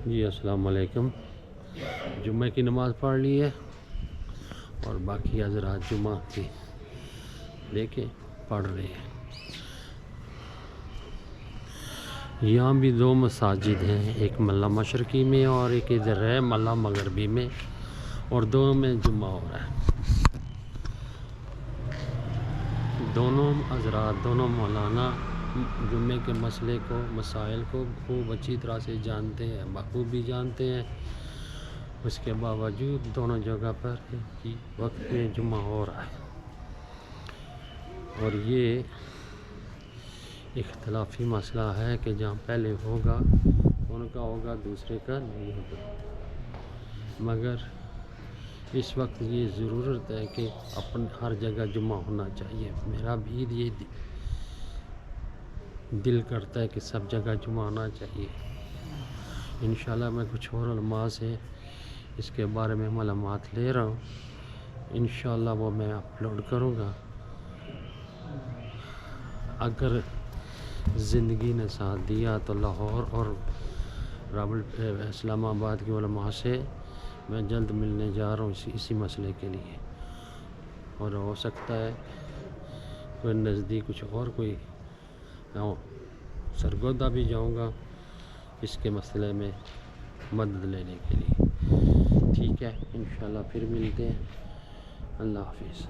جی السلام علیکم. جمعہ کی نماز پڑھ لی ہے اور باقی حضرات جمعہ کی لے کے پڑھ رہے ہیں. یہاں بھی دو مساجد ہیں، ایک ملا مشرقی میں اور ایک ادھر ہے ملا مغربی میں، اور دونوں میں جمعہ ہو رہا ہے. دونوں حضرات، دونوں مولانا جمعے کے مسئلے کو، مسائل کو خوب اچھی طرح سے جانتے ہیں، بخوبی جانتے ہیں. اس کے باوجود دونوں جگہ پر ایک ہی وقت میں جمعہ ہو رہا ہے، اور یہ اختلافی مسئلہ ہے کہ جہاں پہلے ہوگا ان کا ہوگا، دوسرے کا نہیں ہوگا. مگر اس وقت یہ ضرورت ہے کہ ہر جگہ جمعہ ہونا چاہیے. میرا بھی یہ دل کرتا ہے کہ سب جگہ جمعہ ہونا چاہیے. انشاءاللہ میں کچھ اور علماء سے اس کے بارے میں معلومات لے رہا ہوں، انشاءاللہ وہ میں اپلوڈ کروں گا. اگر زندگی نے ساتھ دیا تو لاہور اور اسلام آباد کے علماء سے میں جلد ملنے جا رہا ہوں اسی مسئلے کے لیے، اور ہو سکتا ہے کوئی نزدیک کچھ اور کوئی سرگودا بھی جاؤں گا اس کے مسئلے میں مدد لینے کے لیے. ٹھیک ہے، انشاءاللہ پھر ملتے ہیں. اللہ حافظ.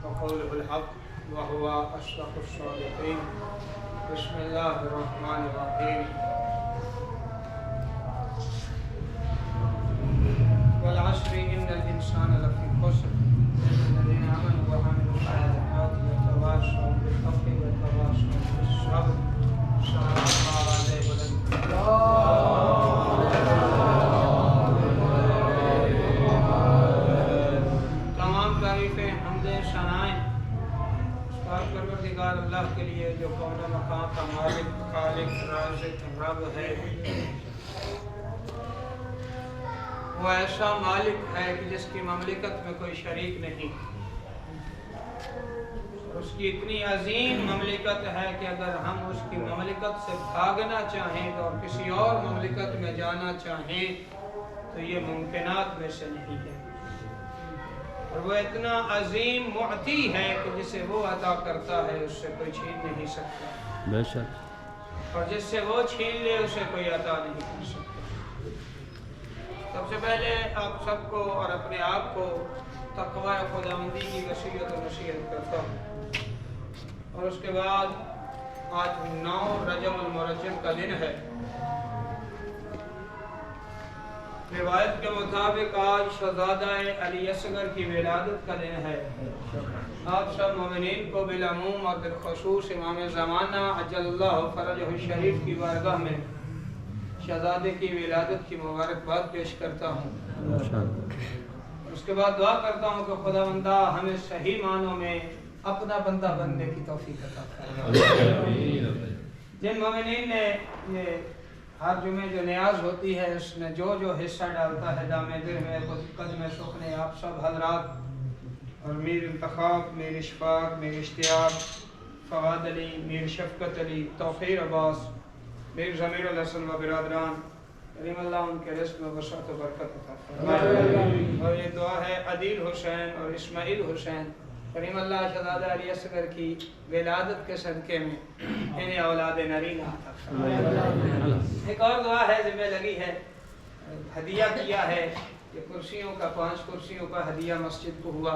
وقوله الحق وهو أصدق الصادقين. بسم الله الرحمن الرحيم. والعصر إن الإنسان لفي خسر إلا الذين آمنوا وعملوا الصالحات وتواصوا بالحق وتواصوا بالصبر. صدق الله العظيم. پروردگار اللہ کے لیے جو کون و مکان کا مالک، خالق، رازق، رب ہے. وہ ایسا مالک ہے کہ جس کی مملکت میں کوئی شریک نہیں. اس کی اتنی عظیم مملکت ہے کہ اگر ہم اس کی مملکت سے بھاگنا چاہیں اور کسی اور مملکت میں جانا چاہیں تو یہ ممکنات میں سے نہیں ہے. اور وہ اتنا عظیم معطی ہے کہ جسے وہ عطا کرتا ہے اس سے کوئی چھین نہیں سکتا، بے شک، اور جس سے وہ چھین لے اسے کوئی عطا نہیں کر سکتا. سب سے پہلے آپ سب کو اور اپنے آپ کو تقوی خداوندی کی وصیت و نصیحت کرتا ہوں. اور اس کے بعد آج 9 رجب المرجب کا دن ہے. روایت کے مطابق آج شہزادہ علی اصغر کی ولادت کا دن ہے. آپ سب مومنین کو بالعموم اور بالخصوص امام زمانہ عجل اللہ فرجہ الشریف کی بارگاہ میں شہزادے کی ولادت کی مبارکباد پیش کرتا ہوں. اس کے بعد دعا کرتا ہوں کہ خداوندہ ہمیں صحیح معنوں میں اپنا بندہ بننے کی توفیق عطا فرمائے. جن مومنین نے یہ ہر جمعے جو نیاز ہوتی ہے اس میں جو حصہ ڈالتا ہے دامِ دل میں قدم سخن آپ سب حضرات اور میر انتخاب، میر اشفاق، میر اشتیاق، فواد علی، میر شفقت علی، توفیر عباس، میر ضمیر الحسن و برادران، کریم اللہ ان کے رزق میں وسعت و برکت عطا فرمائے. اور یہ دعا ہے عدیل حسین اور اسماعیل حسین، کریم اللہ شہزادہ علی اصغر کی ولادت کے صدقے میں انہیں اولاد نرینہ عطا فرمائے. ایک اور دعا ہے ذمہ لگی ہے، ہدیہ کیا ہے. یہ کرسیوں کا 5 کرسیوں کا ہدیہ مسجد کو ہوا.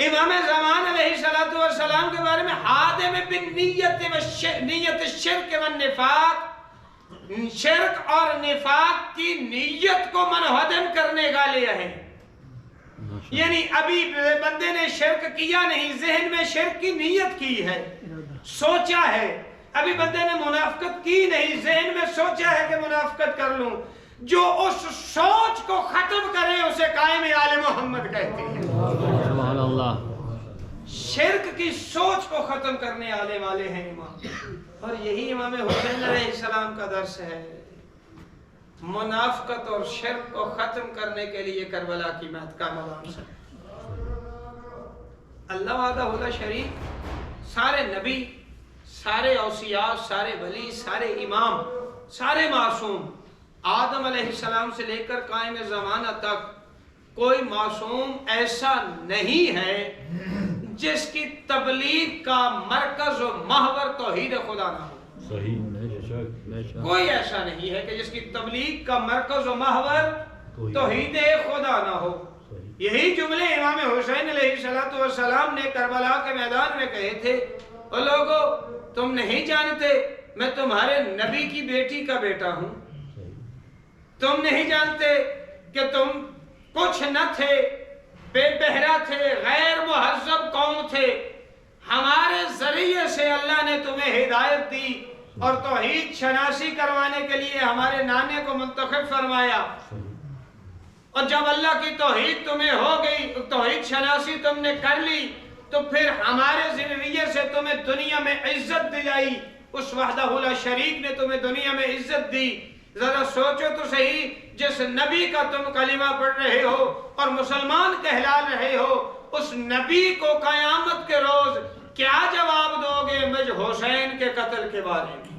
امام زمان علیہ السلام کے بارے میں حادم نیت الشرک والنفاق، شرک اور نفاق کی نیت کو منہدم کرنے والے ہیں. یعنی ابھی بندے نے شرک کیا نہیں، ذہن میں شرک کی نیت کی ہے، سوچا ہے. ابھی بندے نے منافقت کی نہیں، ذہن میں سوچا ہے کہ منافقت کر لوں. جو اس سوچ کو ختم کرے اسے قائم آل محمد کہتے ہیں. سبحان اللہ. شرک کی سوچ کو ختم کرنے والے ہیں امام، اور یہی امام حسین علیہ السلام کا درس ہے. منافقت اور شرک کو ختم کرنے کے لیے کربلا کی مہد کا مقام سے اللہ وحدہ لا شریک سارے نبی، سارے اوصیاء، سارے ولی، سارے امام، سارے معصوم، آدم علیہ السلام سے لے کر قائم زمانہ تک کوئی معصوم ایسا نہیں ہے جس کی تبلیغ کا مرکز و محور توحید خدا نہ ہو. صحیح. کوئی ایسا نہیں ہے کہ جس کی تبلیغ کا مرکز و محور توحید خدا نہ ہو. یہی جملے امام حسین علیہ السلام نے کربلا کے میدان میں کہے تھے. او لوگو، تم نہیں جانتے میں تمہارے نبی کی بیٹی کا بیٹا ہوں. تم نہیں جانتے کہ تم کچھ نہ تھے، بے بہرا تھے، غیر مہذب قوم تھے. ہمارے ذریعے سے اللہ نے تمہیں ہدایت دی اور توحید شناسی کروانے کے لیے ہمارے نانے کو منتخب فرمایا. اور جب اللہ کی توحید تمہیں ہو گئی، توحید شناسی تم نے کر لی، تو پھر ہمارے ذریعے سے تمہیں دنیا میں عزت دلائی. اس وحدہ لا شریک نے تمہیں دنیا میں عزت دی. ذرا سوچو تو صحیح، جس نبی کا تم کلمہ پڑھ رہے ہو اور مسلمان کہلا رہے ہو، اس نبی کو قیامت کے روز کیا جواب دو گے مجھ حسین کے قتل کے بارے میں؟